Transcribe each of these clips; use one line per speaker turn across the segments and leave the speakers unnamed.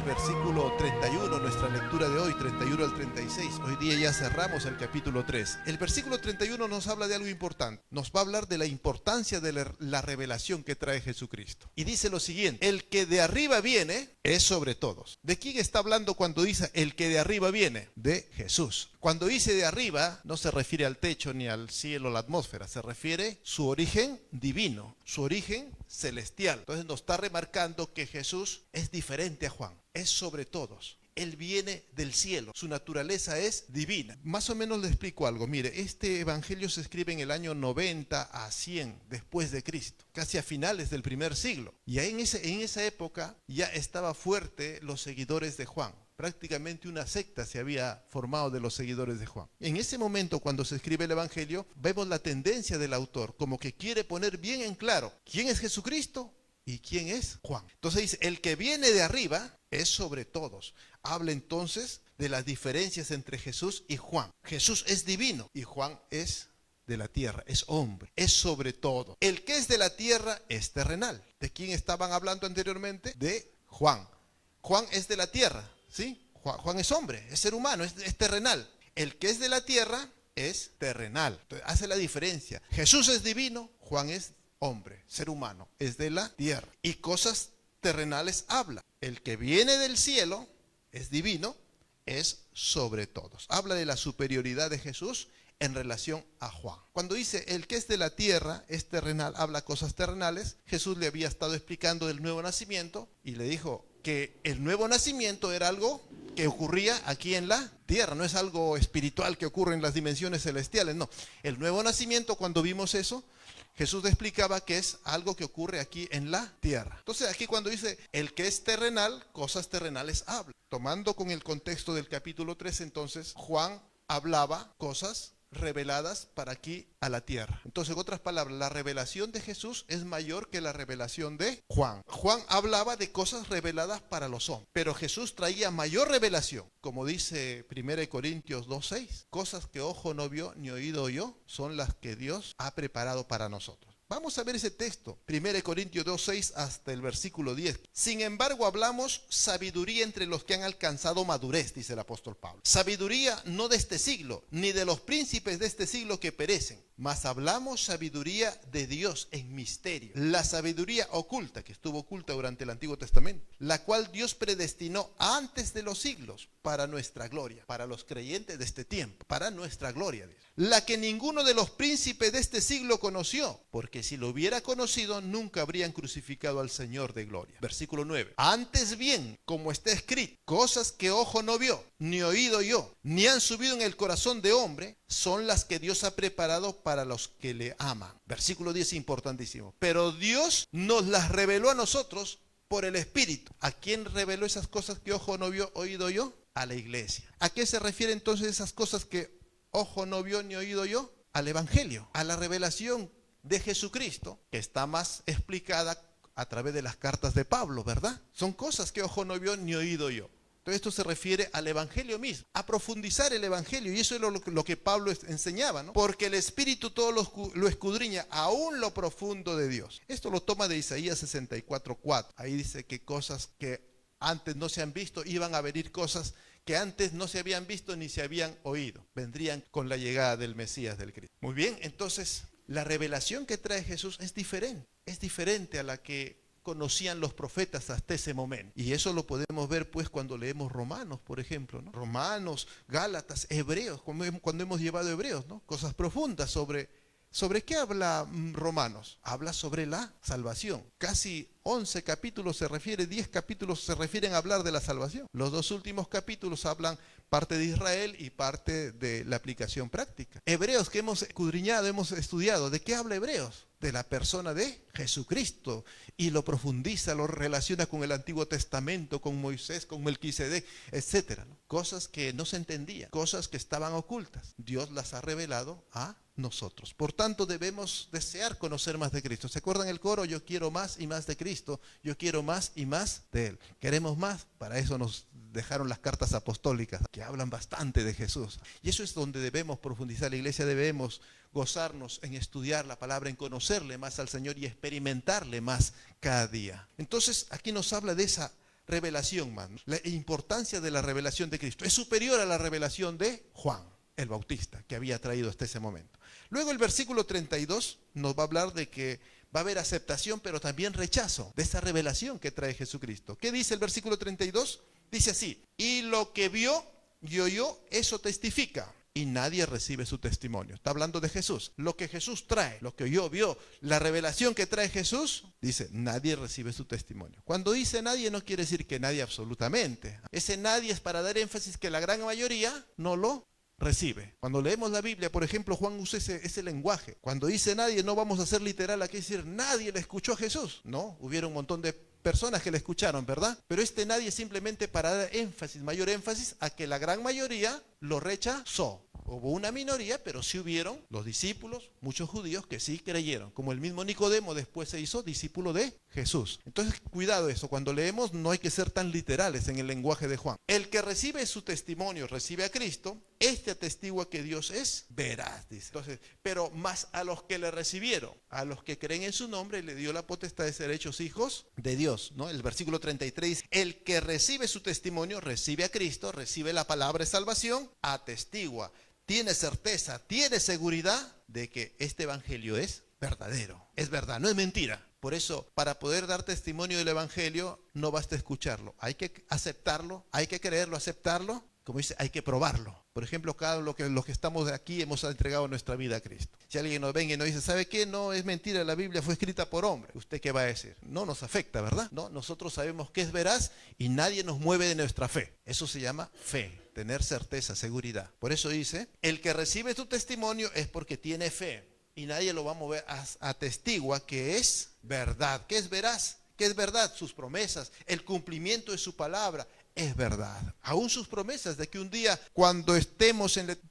versículo 31, nuestra lectura de hoy, 31 al 36. Hoy día ya cerramos el capítulo 3. El versículo 31 nos habla de algo importante. Nos va a hablar de la importancia de la revelación que trae Jesucristo. Y dice lo siguiente: el que de arriba viene es sobre todos. ¿De quién está hablando cuando dice el que de arriba viene? De Jesús. Cuando dice de arriba, no se refiere al techo ni al cielo o la atmósfera, se refiere su origen divino, su origen celestial. Entonces nos está remarcando que Jesús es diferente a Juan, es sobre todos. Él viene del cielo, su naturaleza es divina. Más o menos le explico algo. Mire, este evangelio se escribe en el año 90 a 100 después de Cristo, casi a finales del primer siglo. Y ahí en esa época ya estaba fuerte los seguidores de Juan. Prácticamente una secta se había formado de los seguidores de Juan. En ese momento, cuando se escribe el evangelio, vemos la tendencia del autor, como que quiere poner bien en claro quién es Jesucristo y quién es Juan. Entonces dice, el que viene de arriba es sobre todos. Habla entonces de las diferencias entre Jesús y Juan. Jesús es divino y Juan es de la tierra, es hombre, es sobre todo. El que es de la tierra es terrenal. ¿De quién estaban hablando anteriormente? De Juan. Juan es de la tierra, ¿sí? Juan es hombre, es ser humano, es terrenal. El que es de la tierra es terrenal. Entonces, hace la diferencia. Jesús es divino, Juan es hombre, ser humano, es de la tierra. Y cosas terrenales habla. El que viene del cielo es divino, es sobre todos. Habla de la superioridad de Jesús en relación a Juan. Cuando dice el que es de la tierra es terrenal, habla cosas terrenales. Jesús le había estado explicando del nuevo nacimiento y le dijo que el nuevo nacimiento era algo que ocurría aquí en la tierra, no es algo espiritual que ocurre en las dimensiones celestiales, no. El nuevo nacimiento, cuando vimos eso, Jesús explicaba que es algo que ocurre aquí en la tierra. Entonces aquí cuando dice el que es terrenal, cosas terrenales habla. Tomando con el contexto del capítulo 3, entonces Juan hablaba cosas reveladas para aquí a la tierra. Entonces, en otras palabras, la revelación de Jesús es mayor que la revelación de Juan. Juan hablaba de cosas reveladas para los hombres, pero Jesús traía mayor revelación, como dice 1 Corintios 2:6, cosas que ojo no vio ni oído oyó son las que Dios ha preparado para nosotros. Vamos a ver ese texto, 1 Corintios 2:6 hasta el versículo 10. Sin embargo, hablamos sabiduría entre los que han alcanzado madurez, dice el apóstol Pablo. Sabiduría no de este siglo, ni de los príncipes de este siglo que perecen, mas hablamos sabiduría de Dios en misterio. La sabiduría oculta, que estuvo oculta durante el Antiguo Testamento, la cual Dios predestinó antes de los siglos para nuestra gloria, para los creyentes de este tiempo, para nuestra gloria, dice. La que ninguno de los príncipes de este siglo conoció, porque si lo hubiera conocido, nunca habrían crucificado al Señor de gloria. Versículo 9. Antes bien, como está escrito, cosas que ojo no vio, ni oído oyó, ni han subido en el corazón de hombre, son las que Dios ha preparado para los que le aman. Versículo 10, importantísimo. Pero Dios nos las reveló a nosotros por el Espíritu. ¿A quién reveló esas cosas que ojo no vio, oído oyó? A la iglesia. ¿A qué se refiere entonces esas cosas que ojo no vio ni oído oyó? Al Evangelio, a la revelación de Jesucristo, que está más explicada a través de las cartas de Pablo, ¿verdad? Son cosas que ojo no vio ni oído oyó. Entonces esto se refiere al Evangelio mismo, a profundizar el Evangelio, y eso es lo que Pablo enseñaba, ¿no? Porque el Espíritu todo lo escudriña, aún lo profundo de Dios. Esto lo toma de Isaías 64:4. Ahí dice que cosas que antes no se han visto, iban a venir cosas que antes no se habían visto ni se habían oído. Vendrían con la llegada del Mesías, del Cristo. Muy bien, entonces la revelación que trae Jesús es diferente a la que conocían los profetas hasta ese momento. Y eso lo podemos ver pues cuando leemos Romanos, por ejemplo, ¿no? Romanos, Gálatas, Hebreos, cuando hemos llevado Hebreos, ¿no? Cosas profundas ¿sobre qué habla Romanos? Habla sobre la salvación. Casi 11 capítulos 10 capítulos se refieren a hablar de la salvación. Los dos últimos capítulos hablan parte de Israel y parte de la aplicación práctica. Hebreos, que hemos escudriñado, hemos estudiado, ¿de qué habla Hebreos? De la persona de Jesucristo, y lo profundiza, lo relaciona con el Antiguo Testamento, con Moisés, con Melquisedec, etcétera, ¿no? Cosas que no se entendían, cosas que estaban ocultas. Dios las ha revelado a nosotros. Por tanto, debemos desear conocer más de Cristo. ¿Se acuerdan el coro? Yo quiero más y más de Cristo, yo quiero más y más de Él. ¿Queremos más? Para eso nos dejaron las cartas apostólicas, que hablan bastante de Jesús. Y eso es donde debemos profundizar. La iglesia debemos gozarnos en estudiar la palabra, en conocerle más al Señor y experimentarle más cada día. Entonces, aquí nos habla de esa revelación más, ¿no? La importancia de la revelación de Cristo es superior a la revelación de Juan el Bautista, que había traído hasta ese momento. Luego el versículo 32 nos va a hablar de que va a haber aceptación, pero también rechazo de esa revelación que trae Jesucristo. ¿Qué dice el versículo 32? Dice así: y lo que vio y oyó, eso testifica, y nadie recibe su testimonio. Está hablando de Jesús. Lo que Jesús trae, lo que oyó, vio, la revelación que trae Jesús, dice, nadie recibe su testimonio. Cuando dice nadie, no quiere decir que nadie absolutamente. Ese nadie es para dar énfasis que la gran mayoría no lo recibe. Cuando leemos la Biblia, por ejemplo, Juan usa ese lenguaje. Cuando dice nadie, no vamos a ser literal aquí, decir nadie le escuchó a Jesús. No, hubieron un montón de personas que le escucharon, ¿verdad? Pero nadie simplemente para dar énfasis, mayor énfasis a que la gran mayoría lo rechazó. Hubo una minoría, pero sí hubieron los discípulos, muchos judíos que sí creyeron, como el mismo Nicodemo después se hizo discípulo de Jesús. Entonces, cuidado eso, cuando leemos no hay que ser tan literales en el lenguaje de Juan. El que recibe su testimonio, recibe a Cristo, este atestigua que Dios es veraz, dice. Entonces, pero más a los que le recibieron, a los que creen en su nombre, le dio la potestad de ser hechos hijos de Dios, ¿no? El versículo 33, el que recibe su testimonio, recibe a Cristo, recibe la palabra de salvación, atestigua, tiene certeza, tiene seguridad de que este evangelio es verdadero, es verdad, no es mentira. Por eso, para poder dar testimonio del evangelio, no basta escucharlo, hay que aceptarlo, hay que creerlo, aceptarlo. Como dice, hay que probarlo. Por ejemplo, cada los que estamos aquí hemos entregado nuestra vida a Cristo. Si alguien nos venga y nos dice, ¿sabe qué? No, es mentira, la Biblia fue escrita por hombre. ¿Usted qué va a decir? No nos afecta, ¿verdad? No, nosotros sabemos que es veraz y nadie nos mueve de nuestra fe. Eso se llama fe, tener certeza, seguridad. Por eso dice, el que recibe tu testimonio es porque tiene fe y nadie lo va a mover, atestigua que es verdad. ¿Qué es veraz? ¿Qué es verdad? Sus promesas, el cumplimiento de su palabra. Es verdad, aún sus promesas de que un día cuando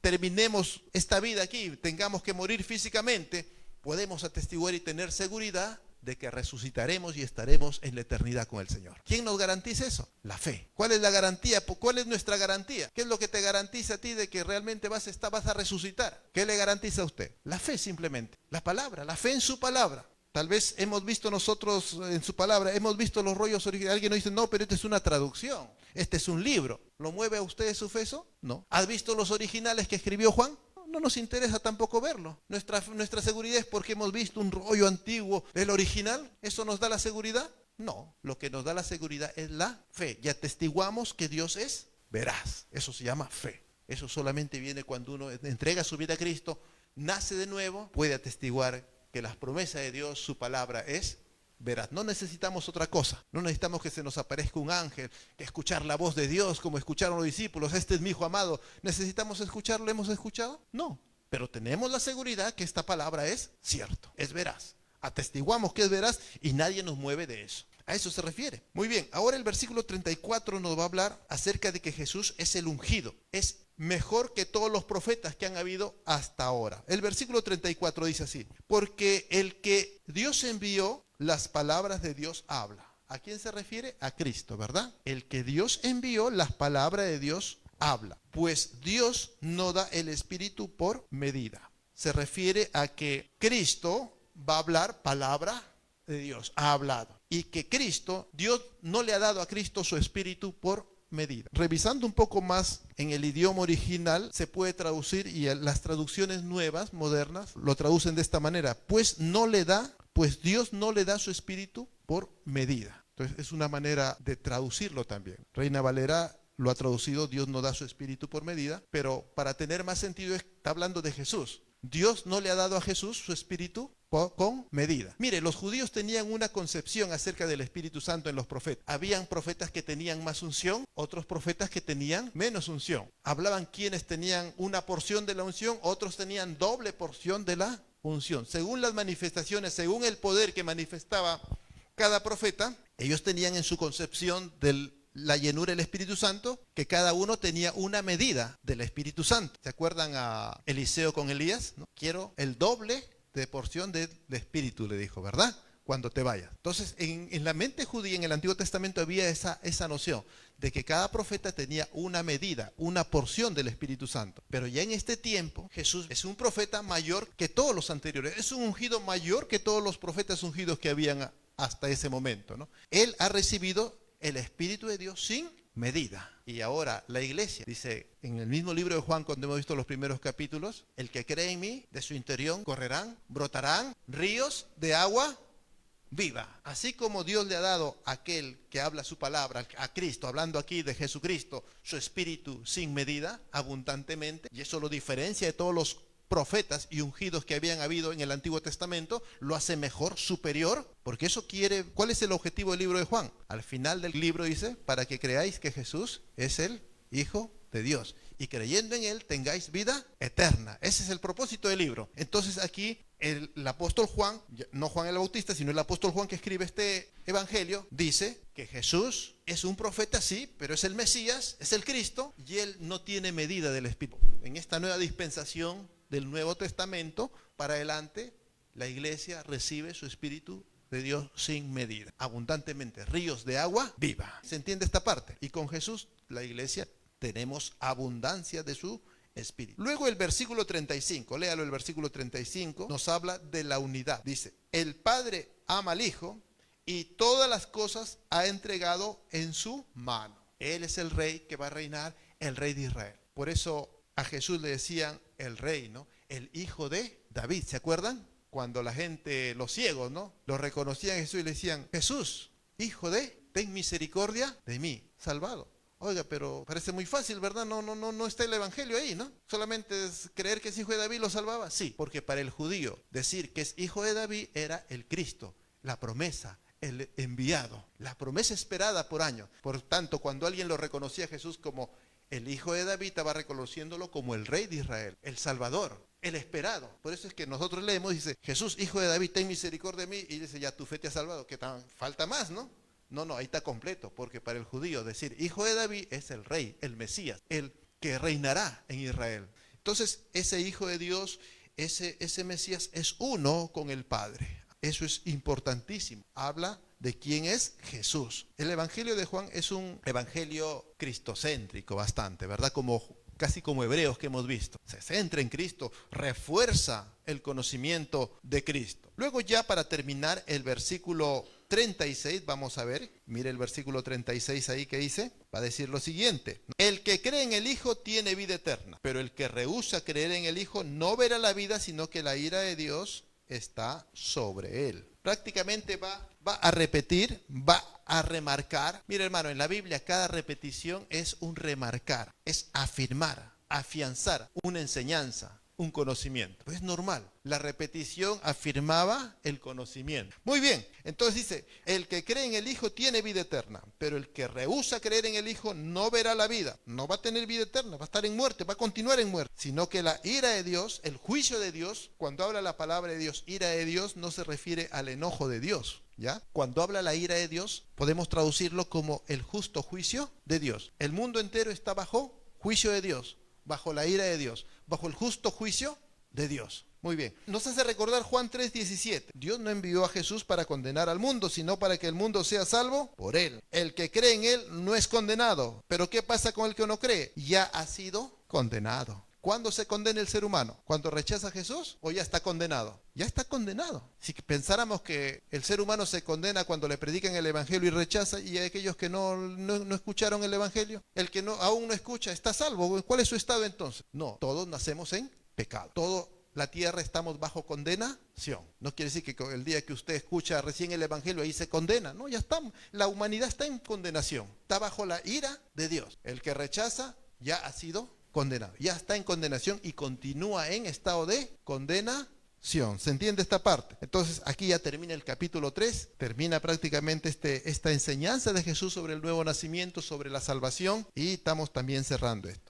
terminemos esta vida aquí, tengamos que morir físicamente, podemos atestiguar y tener seguridad de que resucitaremos y estaremos en la eternidad con el Señor. ¿Quién nos garantiza eso? La fe. ¿Cuál es la garantía? ¿Cuál es nuestra garantía? ¿Qué es lo que te garantiza a ti de que realmente vas a resucitar? ¿Qué le garantiza a usted? La fe simplemente, la palabra, la fe en su palabra. Tal vez hemos visto nosotros en su palabra, hemos visto los rollos originales. Alguien nos dice, no, pero esta es una traducción, este es un libro. ¿Lo mueve a usted su fe eso? No. ¿Has visto los originales que escribió Juan? No nos interesa tampoco verlo. Nuestra seguridad es porque hemos visto un rollo antiguo del original. ¿Eso nos da la seguridad? No. Lo que nos da la seguridad es la fe. Y atestiguamos que Dios es veraz. Eso se llama fe. Eso solamente viene cuando uno entrega su vida a Cristo, nace de nuevo, puede atestiguar que las promesas de Dios, su palabra es veraz. No necesitamos otra cosa. No necesitamos que se nos aparezca un ángel, que escuchar la voz de Dios como escucharon los discípulos. Este es mi hijo amado. ¿Necesitamos escucharlo? ¿Hemos escuchado? No. Pero tenemos la seguridad que esta palabra es cierto, es veraz. Atestiguamos que es veraz y nadie nos mueve de eso. A eso se refiere. Muy bien, ahora el versículo 34 nos va a hablar acerca de que Jesús es el ungido. Es mejor que todos los profetas que han habido hasta ahora. El versículo 34 dice así: porque el que Dios envió, las palabras de Dios habla. ¿A quién se refiere? A Cristo, ¿verdad? El que Dios envió, las palabras de Dios habla. Pues Dios no da el Espíritu por medida. Se refiere a que Cristo va a hablar palabra de Dios, ha hablado. Y que Cristo, Dios no le ha dado a Cristo su Espíritu por medida. Revisando un poco más en el idioma original, se puede traducir, y las traducciones nuevas, modernas, lo traducen de esta manera: pues Dios no le da su Espíritu por medida. Entonces es una manera de traducirlo también. Reina Valera lo ha traducido: Dios no da su Espíritu por medida, pero para tener más sentido está hablando de Jesús. Dios no le ha dado a Jesús su Espíritu con medida. Mire, los judíos tenían una concepción acerca del Espíritu Santo en los profetas. Habían profetas que tenían más unción, otros profetas que tenían menos unción. Hablaban quienes tenían una porción de la unción, otros tenían doble porción de la unción. Según las manifestaciones, según el poder que manifestaba cada profeta, ellos tenían en su concepción de la llenura del Espíritu Santo que cada uno tenía una medida del Espíritu Santo. ¿Se acuerdan a Eliseo con Elías? ¿No? Quiero el doble de porción del Espíritu, le dijo, ¿verdad? Cuando te vayas. Entonces, en la mente judía, en el Antiguo Testamento, había esa noción de que cada profeta tenía una medida, una porción del Espíritu Santo. Pero ya en este tiempo, Jesús es un profeta mayor que todos los anteriores. Es un ungido mayor que todos los profetas ungidos que habían hasta ese momento, ¿no? Él ha recibido el Espíritu de Dios sin medida. Y ahora la iglesia dice en el mismo libro de Juan, cuando hemos visto los primeros capítulos, el que cree en mí, de su interior correrán, brotarán ríos de agua viva. Así como Dios le ha dado a aquel que habla su palabra, a Cristo, hablando aquí de Jesucristo, su espíritu sin medida, abundantemente, y eso lo diferencia de todos los profetas y ungidos que habían habido en el Antiguo Testamento, lo hace mejor, superior, porque eso quiere. ¿Cuál es el objetivo del libro de Juan? Al final del libro dice, para que creáis que Jesús es el Hijo de Dios y creyendo en Él tengáis vida eterna. Ese es el propósito del libro. Entonces aquí el apóstol Juan, no Juan el Bautista, sino el apóstol Juan que escribe este evangelio, dice que Jesús es un profeta, sí, pero es el Mesías, es el Cristo, y Él no tiene medida del Espíritu. En esta nueva dispensación del Nuevo Testamento para adelante, la iglesia recibe su Espíritu de Dios sin medida, abundantemente, ríos de agua viva. ¿Se entiende esta parte? Y con Jesús, la iglesia, tenemos abundancia de su Espíritu. Luego el versículo 35, léalo, el versículo 35, nos habla de la unidad. Dice, el Padre ama al Hijo y todas las cosas ha entregado en su mano. Él es el Rey que va a reinar, el Rey de Israel. Por eso a Jesús le decían el Rey, ¿no? El Hijo de David, ¿se acuerdan? Cuando la gente, los ciegos, ¿no? Lo reconocían a Jesús y le decían, Jesús, Hijo de, ten misericordia de mí, salvado. Oiga, pero parece muy fácil, ¿verdad? No está el evangelio ahí, ¿no? Solamente es creer que es hijo de David lo salvaba. Sí, porque para el judío decir que es hijo de David era el Cristo, la promesa, el enviado, la promesa esperada por años. Por tanto, cuando alguien lo reconocía a Jesús como el hijo de David, estaba reconociéndolo como el Rey de Israel, el Salvador, el esperado. Por eso es que nosotros leemos, dice, Jesús, hijo de David, ten misericordia de mí. Y dice, ya tu fe te ha salvado, que falta más, ¿no? No, ahí está completo, porque para el judío decir hijo de David es el Rey, el Mesías, el que reinará en Israel. Entonces, ese Hijo de Dios, ese Mesías es uno con el Padre. Eso es importantísimo. Habla de quién es Jesús. El Evangelio de Juan es un evangelio cristocéntrico bastante, ¿verdad? Casi como Hebreos que hemos visto. Se centra en Cristo, refuerza el conocimiento de Cristo. Luego ya para terminar el versículo 36, vamos a ver, mire el versículo 36 ahí que dice, va a decir lo siguiente: el que cree en el Hijo tiene vida eterna, pero el que rehúsa creer en el Hijo no verá la vida, sino que la ira de Dios está sobre él. Prácticamente va a repetir, va a remarcar. Mire, hermano, en la Biblia cada repetición es un remarcar, es afirmar, afianzar una enseñanza, un conocimiento. Es normal. La repetición afirmaba el conocimiento. Muy bien, entonces dice, el que cree en el Hijo tiene vida eterna, pero el que rehúsa creer en el Hijo no verá la vida, no va a tener vida eterna, va a estar en muerte, va a continuar en muerte, sino que la ira de Dios, el juicio de Dios, cuando habla la palabra de Dios, ira de Dios, no se refiere al enojo de Dios, ¿ya? Cuando habla la ira de Dios, podemos traducirlo como el justo juicio de Dios. El mundo entero está bajo juicio de Dios, bajo la ira de Dios, bajo el justo juicio de Dios. Muy bien. Nos hace recordar Juan 3:17. Dios no envió a Jesús para condenar al mundo, sino para que el mundo sea salvo por él. El que cree en él no es condenado. Pero ¿qué pasa con el que no cree? Ya ha sido condenado. ¿Cuándo se condena el ser humano? ¿Cuando rechaza a Jesús o ya está condenado? Ya está condenado. Si pensáramos que el ser humano se condena cuando le predican el evangelio y rechaza, y hay aquellos que no escucharon el evangelio, el que aún no escucha está salvo. ¿Cuál es su estado entonces? No, todos nacemos en pecado. Toda la tierra estamos bajo condenación. No quiere decir que el día que usted escucha recién el evangelio ahí se condena. No, ya estamos. La humanidad está en condenación. Está bajo la ira de Dios. El que rechaza ya ha sido condenado, ya está en condenación y continúa en estado de condenación. ¿Se entiende esta parte? Entonces aquí ya termina el capítulo 3, termina prácticamente esta enseñanza de Jesús sobre el nuevo nacimiento, sobre la salvación, y estamos también cerrando esto.